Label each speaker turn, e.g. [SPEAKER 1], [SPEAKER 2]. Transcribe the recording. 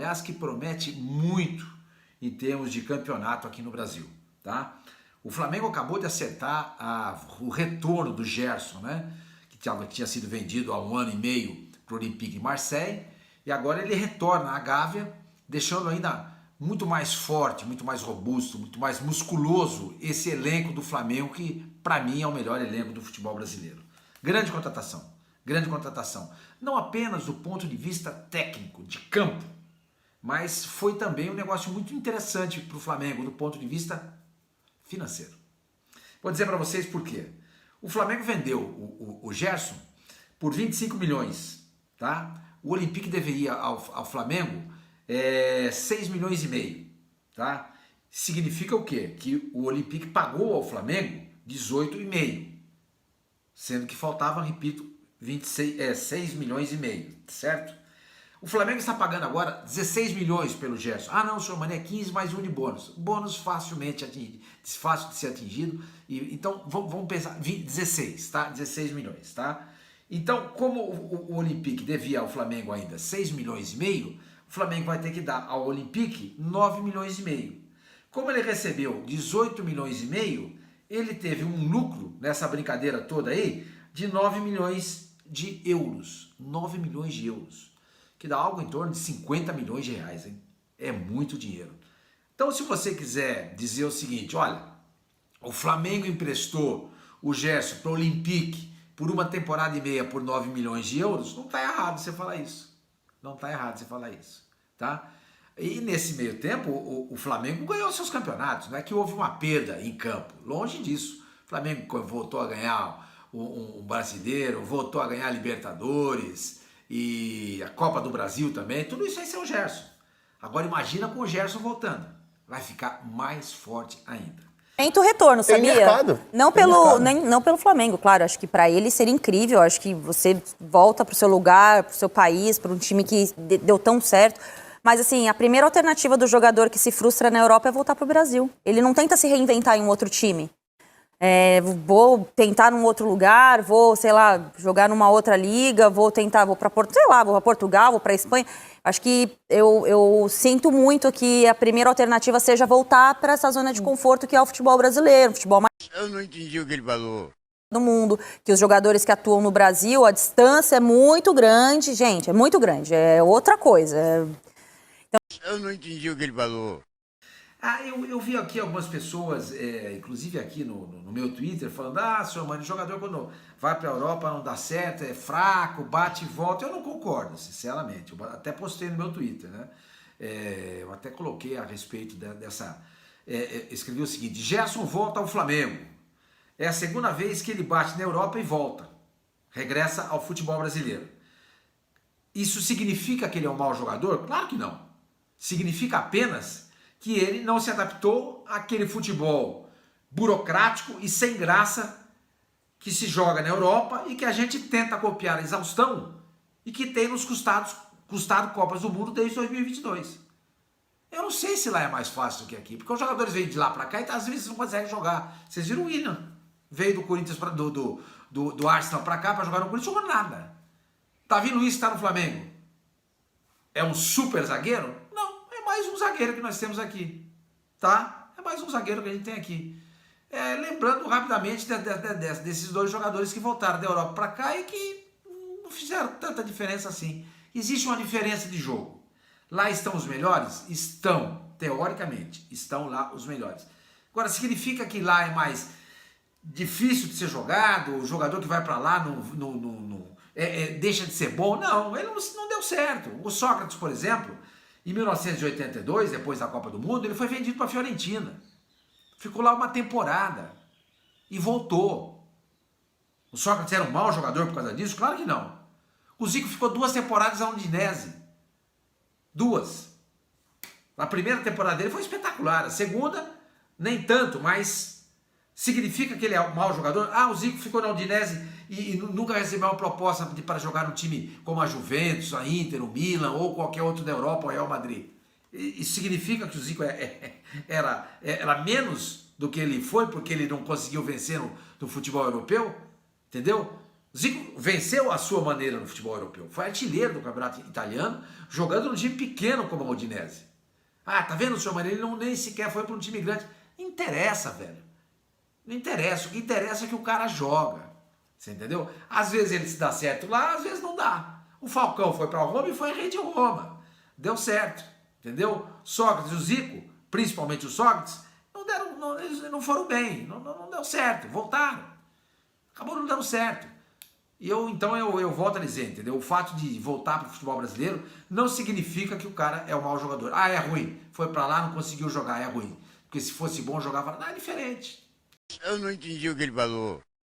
[SPEAKER 1] Goiás que promete muito em termos de campeonato aqui no Brasil, tá? O Flamengo acabou de acertar o retorno do Gerson, né? Que tinha sido vendido há 1 ano e meio para o Olympique de Marseille, e agora ele retorna à Gávea, deixando ainda muito mais forte, muito mais robusto, muito mais musculoso esse elenco do Flamengo, que para mim é o melhor elenco do futebol brasileiro. Grande contratação, grande contratação. Não apenas do ponto de vista técnico, de campo, mas foi também um negócio muito interessante para o Flamengo do ponto de vista financeiro. Vou dizer para vocês por quê. O Flamengo vendeu o Gerson por 25 milhões, tá? O Olympique deveria ao Flamengo 6 milhões e meio, tá? Significa o quê? Que o Olympique pagou ao Flamengo 18,5, sendo que faltavam, repito, 6 milhões e meio, certo? O Flamengo está pagando agora 16 milhões pelo Gerson. Ah não, senhor Mané, 15 mais um de bônus. Bônus facilmente fácil de ser atingido. Então vamos pensar, 16, tá? 16 milhões, tá? Então, como o Olympique devia ao Flamengo ainda 6 milhões e meio, o Flamengo vai ter que dar ao Olympique 9 milhões e meio. Como ele recebeu 18 milhões e meio, ele teve um lucro nessa brincadeira toda aí de 9 milhões de euros. 9 milhões de euros. Que dá algo em torno de 50 milhões de reais, hein? É muito dinheiro. Então, se você quiser dizer o seguinte, olha, o Flamengo emprestou o Gerson para o Olympique por 1 temporada e meia por 9 milhões de euros, não está errado você falar isso. Não está errado você falar isso, tá? E nesse meio tempo, o Flamengo ganhou seus campeonatos, não é que houve uma perda em campo, longe disso. O Flamengo voltou a ganhar um brasileiro, voltou a ganhar a Libertadores e a Copa do Brasil também, tudo isso aí é o Gerson. Agora imagina com o Gerson voltando, vai ficar mais forte ainda.
[SPEAKER 2] O retorno, sabia?
[SPEAKER 3] Mercado.
[SPEAKER 2] Não pelo Flamengo, claro. Acho que para ele seria incrível. Acho que você volta para o seu lugar, para o seu país, para um time que deu tão certo. Mas assim, a primeira alternativa do jogador que se frustra na Europa é voltar para o Brasil. Ele não tenta se reinventar em um outro time. Vou tentar num outro lugar, vou, sei lá, jogar numa outra liga, vou para Portugal, vou para Espanha. Acho que eu sinto muito que a primeira alternativa seja voltar para essa zona de conforto que é o futebol brasileiro, o futebol mais...
[SPEAKER 4] Eu não entendi o que ele falou.
[SPEAKER 2] Do mundo, que os jogadores que atuam no Brasil, a distância é muito grande, gente, é muito grande, é outra coisa.
[SPEAKER 4] Eu não entendi o que ele falou.
[SPEAKER 1] Eu vi aqui algumas pessoas, inclusive aqui no meu Twitter, falando, senhor Mano, o jogador quando vai para a Europa não dá certo, é fraco, bate e volta. Eu não concordo, sinceramente. Eu até postei no meu Twitter, né? Eu até coloquei a respeito dessa... escrevi o seguinte, Gerson volta ao Flamengo. É a segunda vez que ele bate na Europa e volta. Regressa ao futebol brasileiro. Isso significa que ele é um mau jogador? Claro que não. Significa apenas que ele não se adaptou àquele futebol burocrático e sem graça que se joga na Europa e que a gente tenta copiar a exaustão e que tem nos custado Copas do Mundo desde 2022. Eu não sei se lá é mais fácil do que aqui, porque os jogadores vêm de lá para cá e às vezes não conseguem jogar. Vocês viram o William? Veio do Corinthians, do Arsenal para cá para jogar no Corinthians, jogou nada. Davi Luiz está no Flamengo. É um super zagueiro? Não. Mais um zagueiro que nós temos aqui, tá? É mais um zagueiro que a gente tem aqui. Lembrando rapidamente desses dois jogadores que voltaram da Europa para cá e que não fizeram tanta diferença assim. Existe uma diferença de jogo. Lá estão os melhores? Estão, teoricamente, estão lá os melhores. Agora, significa que lá é mais difícil de ser jogado, o jogador que vai para lá deixa de ser bom? Não, ele não deu certo. O Sócrates, por exemplo... Em 1982, depois da Copa do Mundo, ele foi vendido para a Fiorentina. Ficou lá uma temporada e voltou. O Sócrates era um mau jogador por causa disso? Claro que não. O Zico ficou 2 temporadas na Udinese. 2. A primeira temporada dele foi espetacular. A segunda, nem tanto, mas significa que ele é um mau jogador? O Zico ficou na Udinese e nunca recebeu uma proposta para jogar num time como a Juventus, a Inter, o Milan ou qualquer outro da Europa, o Real Madrid. Isso significa que o Zico era menos do que ele foi porque ele não conseguiu vencer no futebol europeu? Entendeu? Zico venceu a sua maneira no futebol europeu. Foi artilheiro do campeonato italiano, jogando num time pequeno como a Udinese. Ah, tá vendo, senhor Maria? Ele não nem sequer foi para um time grande. Não interessa, velho. Não interessa. O que interessa é que o cara joga. Você entendeu? Às vezes ele se dá certo lá, às vezes não dá. O Falcão foi para Roma e foi rei de Roma. Deu certo. Entendeu? Sócrates e o Zico, principalmente o Sócrates, eles não foram bem. Não deu certo. Voltaram. Acabou não dando certo. E então eu volto a dizer, entendeu? O fato de voltar para o futebol brasileiro não significa que o cara é um mau jogador. Ah, é ruim. Foi para lá, não conseguiu jogar, é ruim. Porque se fosse bom, jogava. Não, é diferente.
[SPEAKER 4] Eu não entendi o que ele falou.